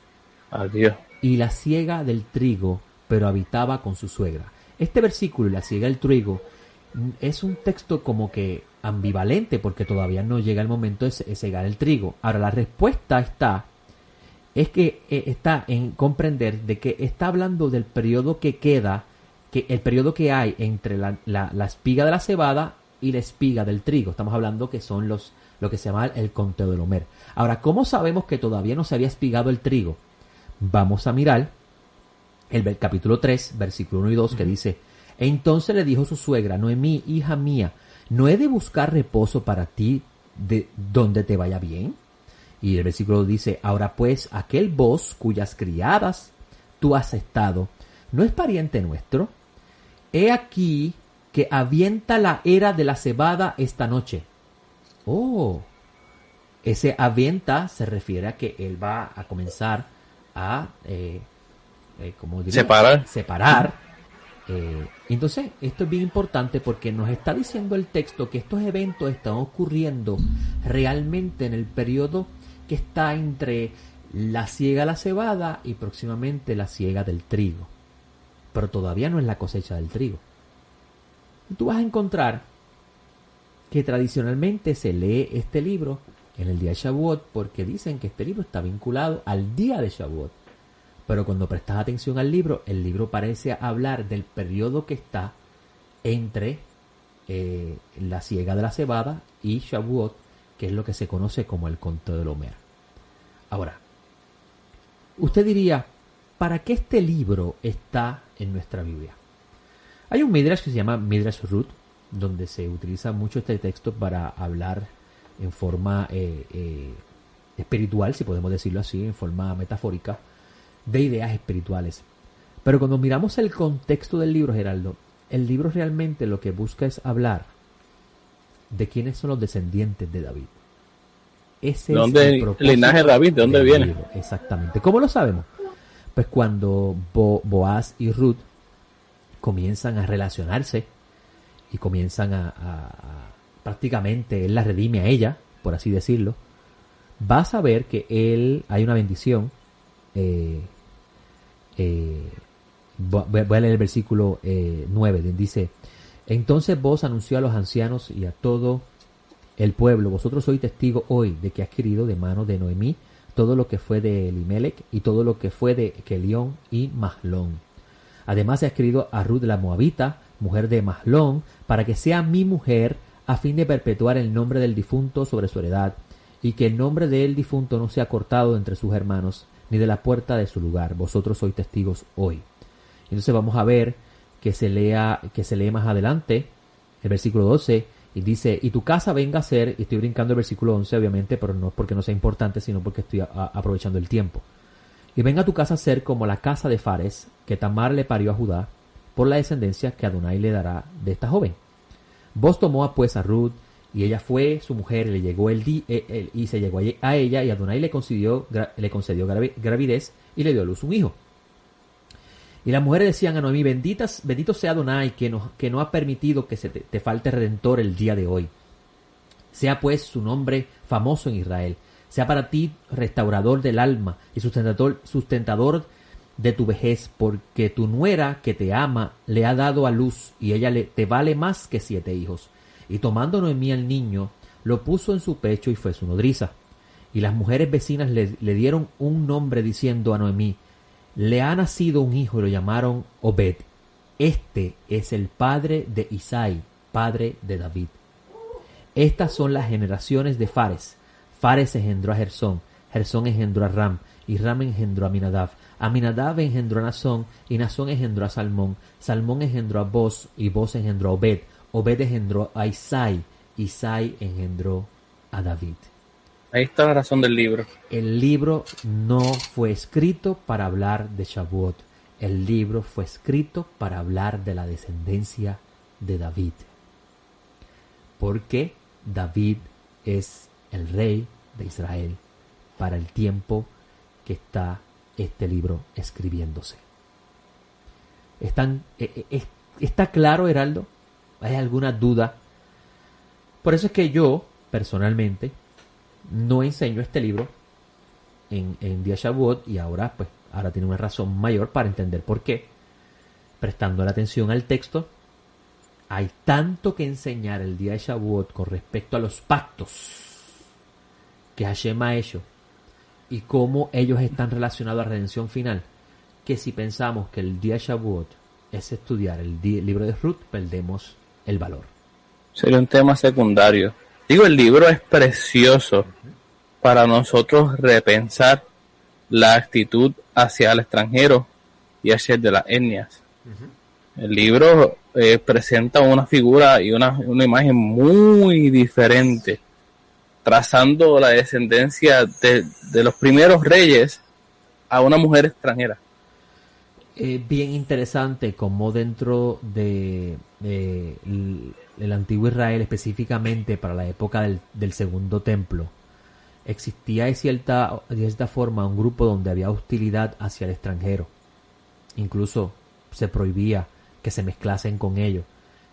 Adiós. Y la siega del trigo, pero habitaba con su suegra. Este versículo, la siega del trigo, es un texto como que ambivalente, porque todavía no llega el momento de segar el trigo. Ahora, la respuesta está en comprender de que está hablando del periodo que queda, el periodo que hay entre la espiga de la cebada y la espiga del trigo. Estamos hablando que son lo que se llama el conteo del Homer. Ahora, ¿cómo sabemos que todavía no se había espigado el trigo? Vamos a mirar el capítulo 3, versículo 1 y 2, que dice: entonces le dijo su suegra: Noemí, hija mía, ¿no he de buscar reposo para ti de donde te vaya bien? Y el versículo dice: ahora pues, aquel Boaz cuyas criadas tú has estado, ¿no es pariente nuestro? He aquí que avienta la era de la cebada esta noche. Oh, ese avienta se refiere a que él va a comenzar a separar. Entonces, esto es bien importante porque nos está diciendo el texto que estos eventos están ocurriendo realmente en el periodo que está entre la siega de la cebada y próximamente la siega del trigo. Pero todavía no es la cosecha del trigo. Y tú vas a encontrar que tradicionalmente se lee este libro en el día de Shavuot porque dicen que este libro está vinculado al día de Shavuot. Pero cuando prestas atención al libro, el libro parece hablar del periodo que está entre la siega de la cebada y Shavuot, que es lo que se conoce como el conteo del Homer. Ahora, usted diría, ¿para qué este libro está en nuestra Biblia? Hay un Midrash que se llama Midrash Ruth, donde se utiliza mucho este texto para hablar en forma espiritual, si podemos decirlo así, en forma metafórica, de ideas espirituales. Pero cuando miramos el contexto del libro, Geraldo, el libro realmente lo que busca es hablar de quiénes son los descendientes de David. Ese es el propósito. ¿El linaje de David? ¿De dónde viene? Libro. Exactamente. ¿Cómo lo sabemos? Pues cuando Boaz y Ruth comienzan a relacionarse y comienzan a prácticamente él la redime a ella, por así decirlo, vas a ver que hay una bendición. Voy a leer el versículo 9, dice: entonces vos anunció a los ancianos y a todo el pueblo: vosotros sois testigos hoy de que has adquirido de mano de Noemí todo lo que fue de Elimelech y todo lo que fue de Kelión y Mahlón. Además he adquirido a Ruth la Moabita, mujer de Mahlón, para que sea mi mujer, a fin de perpetuar el nombre del difunto sobre su heredad, y que el nombre del difunto no sea cortado entre sus hermanos, ni de la puerta de su lugar. Vosotros sois testigos hoy. Entonces vamos a ver que se lee más adelante el versículo 12 y dice: y tu casa venga a ser, y estoy brincando el versículo 11 obviamente, pero no porque no sea importante, sino porque estoy aprovechando el tiempo. Y venga a tu casa a ser como la casa de Fares, que Tamar le parió a Judá, por la descendencia que Adonai le dará de esta joven. Vos tomó pues a Ruth, y ella fue su mujer, y le llegó y se llegó a ella, y Adonai le concedió gravidez, y le dio a luz un hijo. Y las mujeres decían a Noemí: bendito sea Adonai, que no ha permitido que te falte redentor el día de hoy. Sea pues su nombre famoso en Israel. Sea para ti restaurador del alma y sustentador de tu vejez, porque tu nuera que te ama le ha dado a luz, y ella te vale más que 7 hijos. Y tomando Noemí al niño, lo puso en su pecho y fue su nodriza. Y las mujeres vecinas le dieron un nombre diciendo a Noemí: le ha nacido un hijo, y lo llamaron Obed. Este es el padre de Isaí, padre de David. Estas son las generaciones de Fares. Fares engendró a Gersón, Gersón engendró a Ram, y Ram engendró a Aminadab. Aminadab engendró a Nazón, y Nazón engendró a Salmón. Salmón engendró a Boz, y Boz engendró a Obed. Obed engendró a Isai, Isai engendró a David. Ahí está la razón del libro. El libro no fue escrito para hablar de Shavuot. El libro fue escrito para hablar de la descendencia de David. Porque David es el rey de Israel para el tiempo que está este libro escribiéndose. ¿Está claro, Heraldo? ¿Hay alguna duda? Por eso es que yo, personalmente, no enseño este libro en día Shavuot, y ahora tiene una razón mayor para entender por qué. Prestando la atención al texto, hay tanto que enseñar el día de Shavuot con respecto a los pactos que Hashem ha hecho y cómo ellos están relacionados a la redención final, que si pensamos que el día de Shavuot es estudiar el libro de Ruth, perdemos el valor. Sería un tema secundario. Digo, el libro es precioso para nosotros repensar la actitud hacia el extranjero y hacia de las etnias. El libro presenta una figura y una imagen muy diferente, trazando la descendencia de los primeros reyes a una mujer extranjera. Bien interesante como dentro de el antiguo Israel, específicamente para la época del segundo templo, existía de cierta forma un grupo donde había hostilidad hacia el extranjero. Incluso se prohibía que se mezclasen con ellos.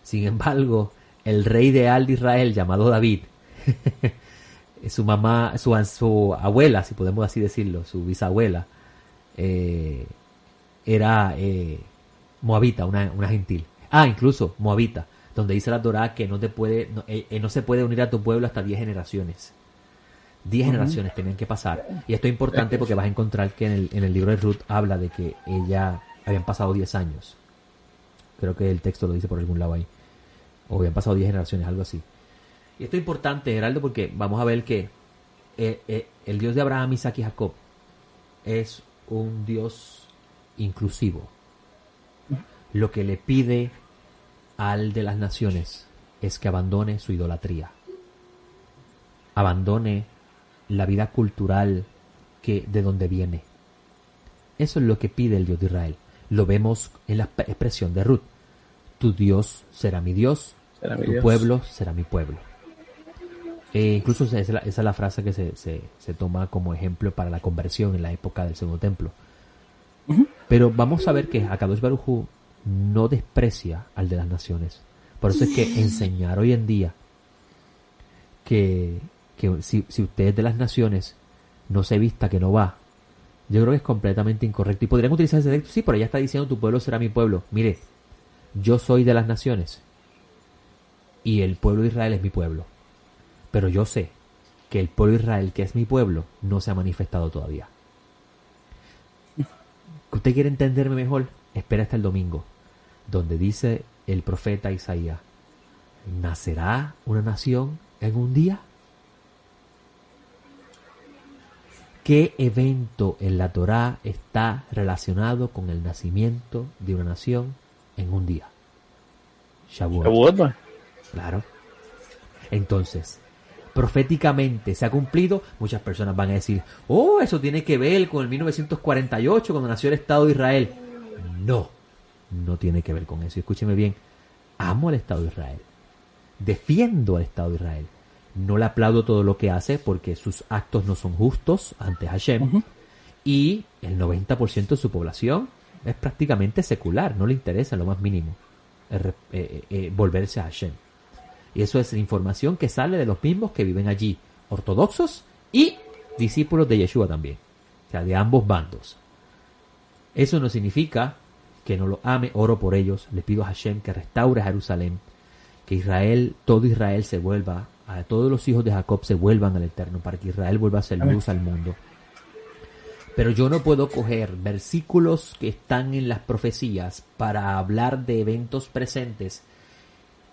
Sin embargo, el rey ideal de Israel, llamado David, su mamá, su abuela, si podemos así decirlo, su bisabuela, era moabita, una gentil. Incluso moabita, donde dice la Torá que no se puede unir a tu pueblo hasta 10 generaciones. 10 generaciones tenían que pasar. Y esto es importante porque vas a encontrar que en el libro de Ruth habla de que ella habían pasado 10 años. Creo que el texto lo dice por algún lado ahí. O habían pasado 10 generaciones, algo así. Y esto es importante, Geraldo, porque vamos a ver que el Dios de Abraham, Isaac y Jacob es un Dios inclusivo. Lo que le pide al de las naciones es que abandone su idolatría. Abandone la vida cultural de donde viene. Eso es lo que pide el Dios de Israel. Lo vemos en la expresión de Ruth. Tu Dios será mi Dios, tu pueblo será mi pueblo. Incluso esa es la frase que se toma como ejemplo para la conversión en la época del Segundo Templo. Pero vamos a ver que Akadosh Baruj Hu no desprecia al de las naciones. Por eso es que enseñar hoy en día que si usted es de las naciones, no se vista, que no va, yo creo que es completamente incorrecto. Y podrían utilizar ese texto, sí, pero ella está diciendo tu pueblo será mi pueblo. Mire, yo soy de las naciones y el pueblo de Israel es mi pueblo. Pero yo sé que el pueblo de Israel, que es mi pueblo, no se ha manifestado todavía. ¿Usted quiere entenderme mejor? Espera hasta el domingo, donde dice el profeta Isaías, ¿nacerá una nación en un día? ¿Qué evento en la Torá está relacionado con el nacimiento de una nación en un día? Shavuot. Claro. Entonces, proféticamente se ha cumplido. Muchas personas van a decir, eso tiene que ver con el 1948, cuando nació el Estado de Israel. No tiene que ver con eso. Escúcheme bien, amo al Estado de Israel, defiendo al Estado de Israel. No le aplaudo todo lo que hace porque sus actos no son justos ante Hashem. Y el 90% de su población es prácticamente secular. No le interesa en lo más mínimo volverse a Hashem. Y eso es la información que sale de los mismos que viven allí, ortodoxos y discípulos de Yeshua también. O sea, de ambos bandos. Eso no significa que no lo ame. Oro por ellos. Le pido a Hashem que restaure Jerusalén. Que Israel, todo Israel se vuelva, a todos los hijos de Jacob se vuelvan al Eterno, para que Israel vuelva a ser luz al mundo. Pero yo no puedo coger versículos que están en las profecías para hablar de eventos presentes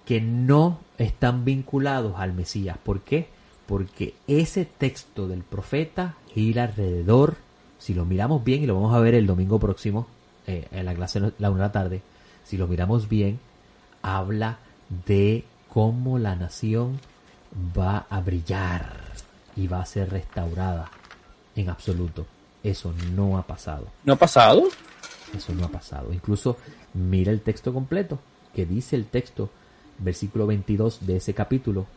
que no están vinculados al Mesías. ¿Por qué? Porque ese texto del profeta gira alrededor si lo miramos bien, y lo vamos a ver el domingo próximo, en la clase la 1 de la tarde, si lo miramos bien, habla de cómo la nación va a brillar y va a ser restaurada en absoluto. Eso no ha pasado. ¿No ha pasado? Eso no ha pasado. Incluso mira el texto completo, que dice el texto, versículo 22 de ese capítulo: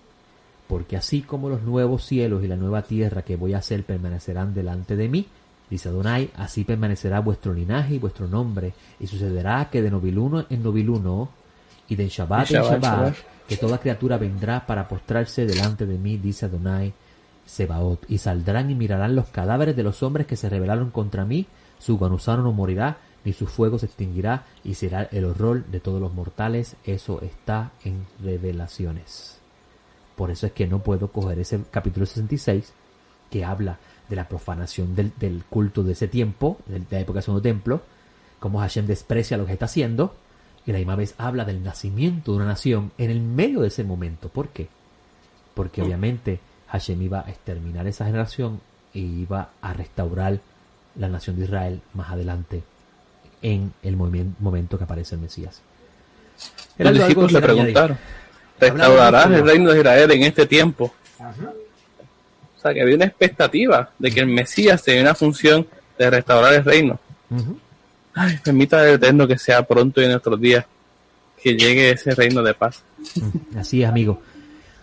porque así como los nuevos cielos y la nueva tierra que voy a hacer permanecerán delante de mí, dice Adonai, así permanecerá vuestro linaje y vuestro nombre, y sucederá que de noviluno en noviluno y de Shabbat en Shabbat, que toda criatura vendrá para postrarse delante de mí, dice Adonai Sebaot, y saldrán y mirarán los cadáveres de los hombres que se rebelaron contra mí, su gusano no morirá, ni su fuego se extinguirá, y será el horror de todos los mortales. Eso está en Revelaciones. Por eso es que no puedo coger ese capítulo 66 que habla de la profanación del culto de ese tiempo, de la época del Segundo Templo, cómo Hashem desprecia lo que está haciendo, y la misma vez habla del nacimiento de una nación en el medio de ese momento. ¿Por qué? Porque obviamente Hashem iba a exterminar esa generación e iba a restaurar la nación de Israel más adelante en el momento que aparece el Mesías. Los discípulos le preguntaron: ¿restaurarás el reino de Israel en este tiempo? O sea, que había una expectativa de que el Mesías tenía una función de restaurar el reino. Ay, permita al Eterno que sea pronto en nuestros días, que llegue ese reino de paz. Así es, amigo.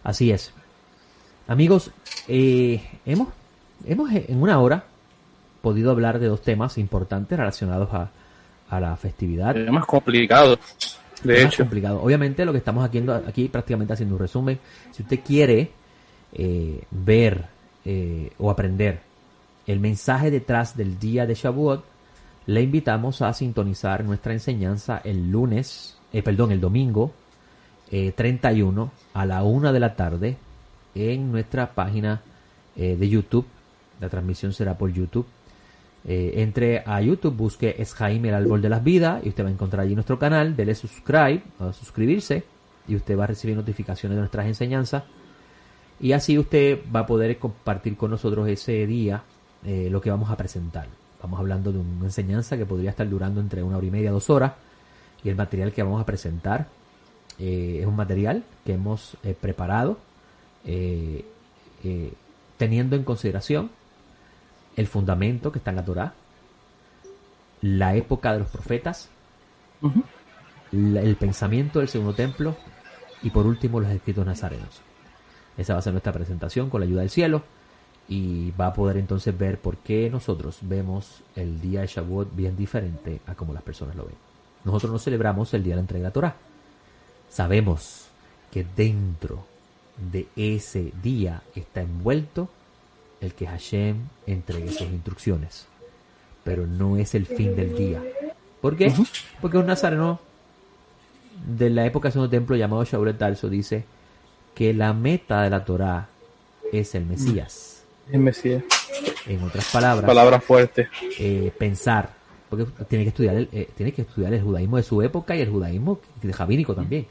Así es. Amigos, hemos en una hora podido hablar de 2 temas importantes relacionados a la festividad. Es más complicado, de hecho. Complicado. Obviamente lo que estamos aquí prácticamente haciendo un resumen. Si usted quiere ver o aprender el mensaje detrás del día de Shavuot, le invitamos a sintonizar nuestra enseñanza el domingo 31 a la 1 de la tarde en nuestra página de YouTube. La transmisión será por YouTube. Entre a YouTube, busque Esjaim, el árbol de las vidas, y usted va a encontrar allí nuestro canal. Dele suscribirse, y usted va a recibir notificaciones de nuestras enseñanzas, y así usted va a poder compartir con nosotros ese día lo que vamos a presentar. Vamos hablando de una enseñanza que podría estar durando entre 1 hora y media, 2 horas, y el material que vamos a presentar es un material que hemos preparado teniendo en consideración el fundamento que está en la Torá, la época de los profetas, el pensamiento del Segundo Templo, y por último los escritos nazarenos. Esa va a ser nuestra presentación con la ayuda del cielo, y va a poder entonces ver por qué nosotros vemos el día de Shavuot bien diferente a como las personas lo ven. Nosotros no celebramos el día de la entrega de la Torá. Sabemos que dentro de ese día está envuelto el que Hashem entregue sus instrucciones, pero no es el fin del día. ¿Por qué? Porque un nazareno de la época del Segundo Templo llamado Shaul de Tarso dice que la meta de la Torá es el Mesías. El Mesías. En otras palabras fuertes. Pensar, porque tiene que estudiar el judaísmo de su época y el judaísmo rabínico también.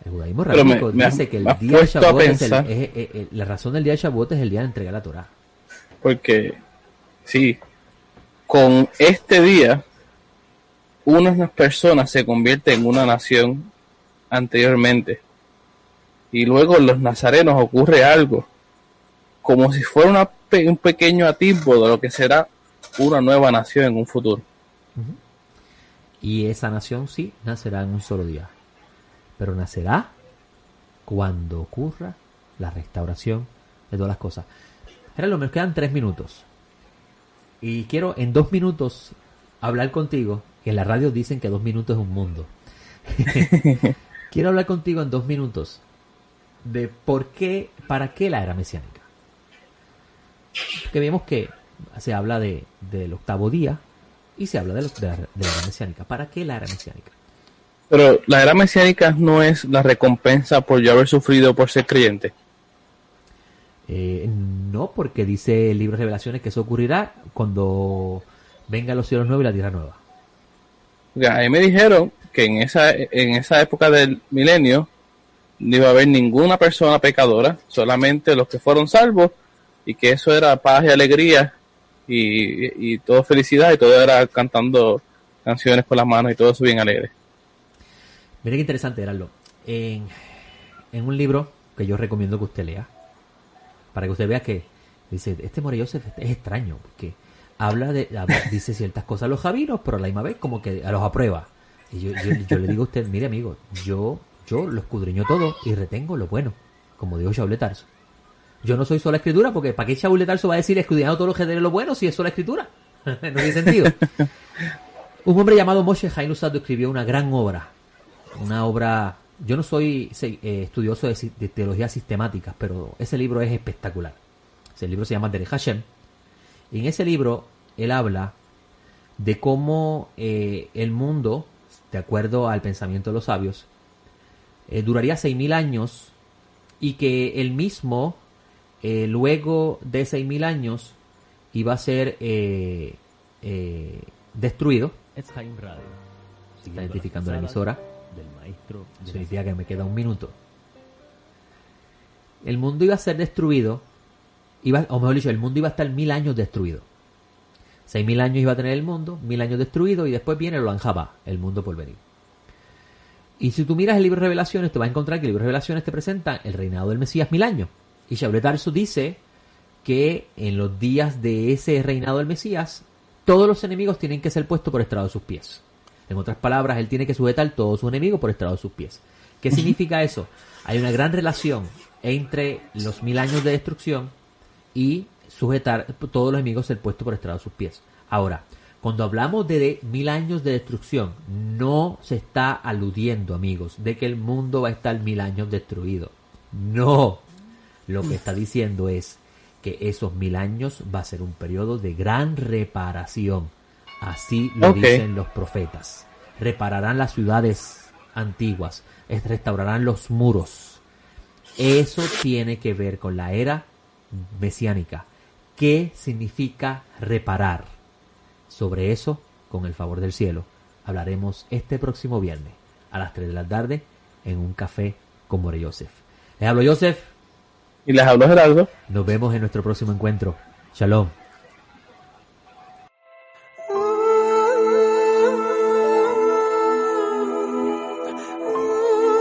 El judaísmo rabínico dice que el día de Shavuot la razón del día de Shavuot es el día de entregar la Torá. Porque, sí, con este día, unas personas se convierten en una nación anteriormente. Y luego en los nazarenos ocurre algo, como si fuera un pequeño atisbo de lo que será una nueva nación en un futuro. Y esa nación sí nacerá en un solo día, pero nacerá cuando ocurra la restauración de todas las cosas. Gerardo, me quedan 3 minutos y quiero en 2 minutos hablar contigo, que en la radio dicen que 2 minutos es un mundo. Quiero hablar contigo en 2 minutos de para qué la era mesiánica. Porque vemos que se habla del octavo día y se habla de la era mesiánica. ¿Para qué la era mesiánica? Pero la era mesiánica no es la recompensa por yo haber sufrido por ser creyente. No, porque dice el libro de Revelaciones que eso ocurrirá cuando vengan los cielos nuevos y la tierra nueva. A mí me dijeron que en esa época del milenio no iba a haber ninguna persona pecadora, solamente los que fueron salvos, y que eso era paz y alegría y todo felicidad, y todo era cantando canciones con las manos y todo eso bien alegre. Mira qué interesante, Heraldo. En un libro que yo recomiendo que usted lea, para que usted vea que dice, este Morey Joseph es extraño, porque dice ciertas cosas a los javinos, pero a la misma vez como que los aprueba. Y yo le digo a usted, mire amigo, yo lo escudriño todo y retengo lo bueno, como dijo Shaul de Tarso. Yo no soy sola escritura, porque ¿para qué Shaul de Tarso va a decir escudriñando todo lo que de lo bueno si es sola escritura? No tiene sentido. Un hombre llamado Moshe Haim Luzzatto escribió una gran obra. Una obra... Yo no soy estudioso de teología sistemática, pero ese libro es espectacular. Ese libro se llama Derech Hashem. Y en ese libro él habla de cómo el mundo, de acuerdo al pensamiento de los sabios, duraría 6.000 años y que él mismo, luego de 6.000 años, iba a ser destruido. Es Haim Radio. Se está identificando la emisora. Del maestro. Significa que me queda un minuto. El mundo iba a ser destruido, o mejor dicho, el mundo iba a estar 1.000 años destruido. 6.000 años iba a tener el mundo, 1.000 años destruido, y después viene el Olam Jabá, el mundo por venir. Y si tú miras el libro de Revelaciones, te vas a encontrar que el libro de Revelaciones te presenta el reinado del Mesías 1.000 años. Y Shaul de Tarso dice que en los días de ese reinado del Mesías, todos los enemigos tienen que ser puestos por estrado de sus pies. En otras palabras, él tiene que sujetar todos sus enemigos por estrado de sus pies. ¿Qué significa eso? Hay una gran relación entre los 1.000 años de destrucción y sujetar todos los enemigos ser puestos por estrado de sus pies. Ahora, cuando hablamos de 1.000 años de destrucción, no se está aludiendo, amigos, de que el mundo va a estar 1.000 años destruido. No. Lo que está diciendo es que esos 1.000 años va a ser un periodo de gran reparación. Así lo dicen los profetas. Repararán las ciudades antiguas, restaurarán los muros. Eso tiene que ver con la era mesiánica. ¿Qué significa reparar? Sobre eso, con el favor del cielo, hablaremos este próximo viernes a las 3 de la tarde en un café con Morey Joseph. Les hablo Joseph. Y les hablo Gerardo. Nos vemos en nuestro próximo encuentro. Shalom.